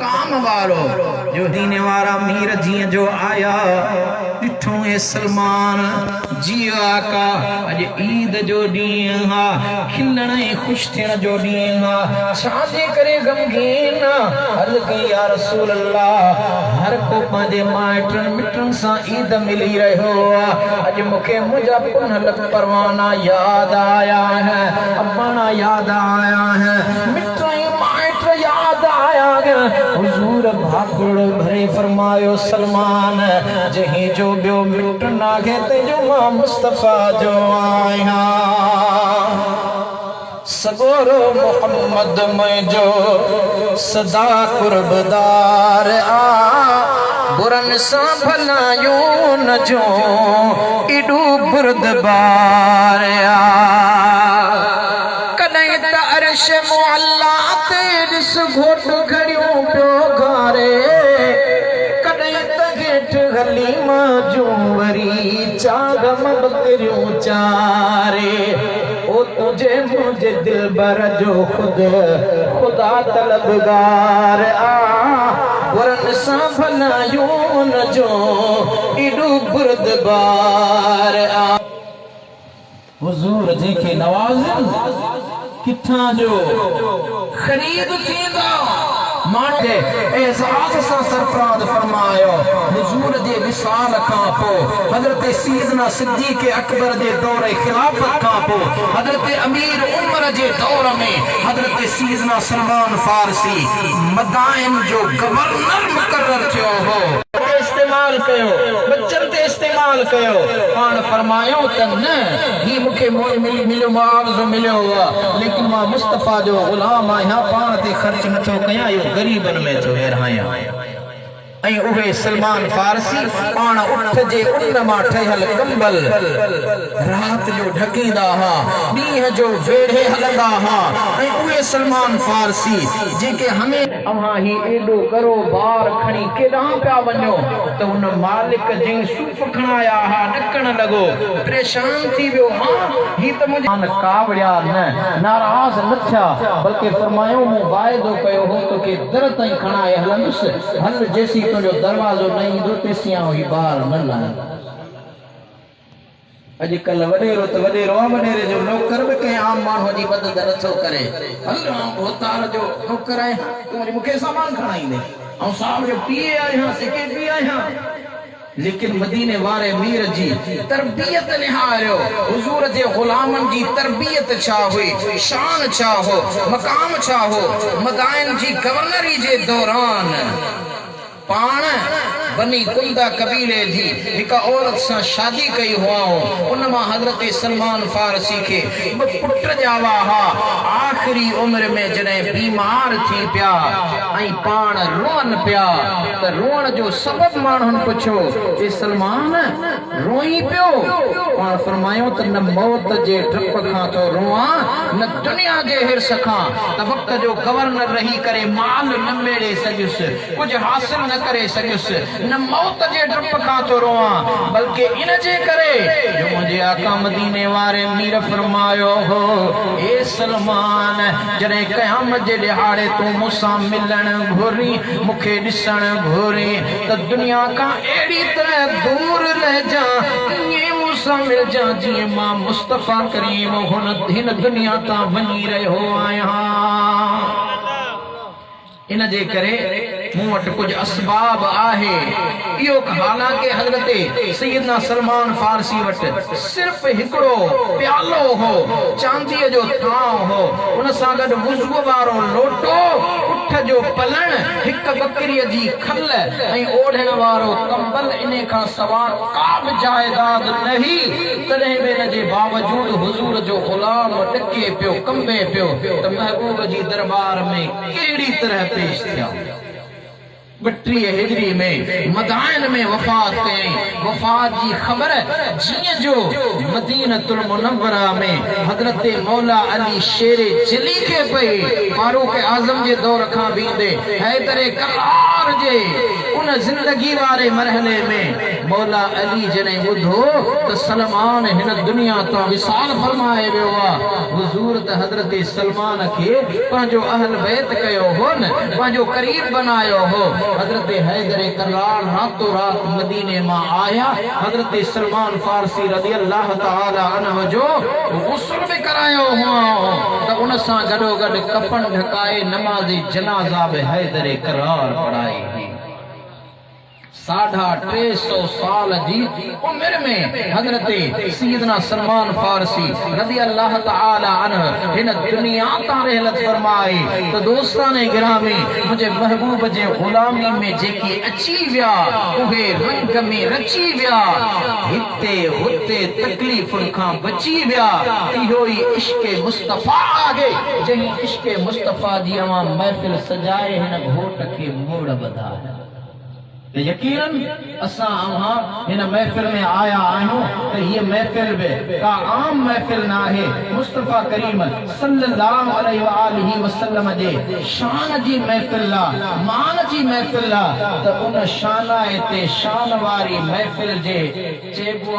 काम वारो जो दीने वारा मीर जीअं जो आया ॾिठो ए सलमान जियो आका अॼु ईद जो ॾींहुं हा खिलण ऐं ख़ुशि थियण जो ॾींहुं हा छाजे करे गमगीन अर्ज़ कई या रसूल अल्लाह हर को पंहिंजे माइटनि मिटनि सां ईद मिली रहियो आहे अॼु मूंखे मुंहिंजा पुनल परवाना यादि आया हैं अबाणा यादि आया हैं मिट माइट यादि आया हुजूर भागुड़ भरे फरमायो सलमान जहीं जो बियो मिट नागे तेजो मां मुस्तफा जो आया सगोरो मोहम्मद मुझो सदा कुर्बदार आ बुरन सां भलायूं न जो इडू बुरदबार आ कॾहिं त अर्श मुअल्ला ते ॾिस घोट घड़ियूं पियो घारे कॾहिं त हेठ हलीमा जूं वरी चाग बकरियूं चारे ओ तुझे मुझे दिलबर जो खुदा तलबगार आ वरन सां भलायूं न जो इडू बुरदबार आ हुजूर जेके नवाज़नि किथां जो खरीद थींदा माटे एजाज़ सां सरफराज फरमायो हुजूर जे विसाल खां पोइ हज़रत सैयदना सिद्दीक़ अकबर जे दौर खिलाफत खां पोइ हज़रत अमीर उमर जे दौर में हज़रत सैयदना सलमान फारसी मदाइन जो गवर्नर मुकर्रर थियो हो इस्तेमाल कयो बच्चन ते इस्तेमाल कयो पान फरमायो त न ही मूंखे मिलियो मुआवज़ो मिलियो लेकिन मां मुस्तफा जो गुलाम आहियां पान ते ख़र्च नथो कयां इहो गरीबन में थो विरहायां ऐं उहे सलमान फारसी पाण उठ जे उन मां ठहियल कंबल रात जो ढकींदा हुआ ॾींहं जो वेढ़े हलंदा हुआ ऐं उहे सलमान फारसी जेके हमें अव्हां ही एॾो करो बार खणी केॾां पिया वञो त हुन मालिक जंहिं सूफ़ खणाया हुआ ॾकण लॻो परेशान थी वियो हा ही त मुंहिंजा कावड़िया न नाराज़ न थिया बल्कि फरमायो मूं वाइदो कयो हो तोखे दर ताईं खणाए हलंदुसि हल जेसी तुंहिंजो दरवाज़ो न ईंदो तेसियां ही ॿार न लाइ अॼुकल्ह वॾेरो त वॾेरो आहे वॾेरे जो नौकर बि कंहिं आम माण्हू जी मदद नथो करे हल होतार जो नौकर आहियां तूं वरी मूंखे सामान खणाईंदे ऐं साहब जो पीए आहियां सेक्रेटरी आहियां लेकिन मदीने वारे मीर जी तरबियत निहारियो हुजूर जे गुलामन जी तरबियत छा हुई शान छा हो मकाम छा हो मदाइन जी गवर्नरी जे दौरान पाण बनी कुंदा कबीले जी हिक औरत सां शादी कई हुआ उन मां हज़रत सलमान फारसी के पुट जावा हा आखिरी उम्र में जॾहिं बीमार थी पिया ऐं पाण रोअन पिया त रोअण जो सबब माण्हुनि पुछियो ए सलमान रोई पियो पाण फरमायो त न मौत जे डप खां थो रोआं न दुनिया जे हिर्स खां त वक़्त जो गवर्नर रही करे माल न मेड़े सघियुसि कुझु हासिल न करे सघियुसि न मौत जे डप खां थो रोआं बल्कि इन जे करे जो मुंहिंजे आका मदीने वारे मीर फरमायो हो ए सलमान जॾहिं क़यामत जे ॾिहाड़े तूं मूंसां मिलण घुरी मूंखे ॾिसण घुरी त दुनिया खां अहिड़ी तरह दूर रहिजां ईअं मूंसां मिलजां जीअं मां मुस्तफा करीम हिन दुनिया तां वञी रहियो आहियां इन जे करे मूं वटि कुछ असबाब आहे इहो हालांकि हज़रत सैयदना सलमान फारसी वटि सिर्फ़ हिकिड़ो प्यालो हो चांदीअ जो थांव हो उन सां गॾु वुज़ू वारो लोटो उठ जो पलण हिक बकरीअ जी खल ऐं ओढ़ण वारो कंबल इन खां सवाइ का बि जायदाद न हुई तॾहिं बि इन जे बावजूद हुजूर जो गुलाम ॾके पियो कंबे पियो त महबूब जी दरबार में कहिड़ी तरह पेश थिया 32 हिजरी में मदाइन में वफ़ात कयईं वफ़ात जी ख़बर जीअं जो मदीनतुल मुनव्वरा में हज़रत मौला अली शेर जली खे पई फारूक आज़म जे दौर खां बींदे हैदर करार जे उन ज़िंदगी वारे मरहले में मौला अली जने बुधो तो सलमान हिन दुनिया तो विसाल फरमाए वियो आहे। हुजूर त हजरत सलमान के पंहिंजो अहल बैत कयो हो न, पंहिंजो करीब बनायो हो। हजरत हैदर करार रातों रात मदीने मां आया। हजरत सलमान फारसी रज़ी अल्लाह तआला अन्हु जो गुस्ल भी करायो हो तो उन सां गॾो गॾु कफन ढकाए नमाज़ जनाज़ा बि हैदर करार पढ़ाई। 350 साल जी उम्र में हजरत सैयदना सलमान फारसी रज़ी अल्लाह तआला अन्हु हिन दुनिया तां रहलत फरमाए। तो दोस्ताने गिरामी मुझे महबूब जे गुलामी में जेके अची विया उहे रंग में रची विया, हिते हुते तकलीफुन खां बची विया। इहो ई इश्क मुस्तफा आगे जही इश्क मुस्तफा जी अवां महफिल सजाए हिन घोट के मोड़ बधाया। यकीनन असा इन महफिल में आया आहियूं तो ये महफिल भी का आम महफिल ना है। मुस्तफा करीम सल्लल्लाहु अलैहि वसल्लम जे शान जी महफिल ला, मान जी महफिल ला। तो उन शान ते शान वारी महफिल जे चेबो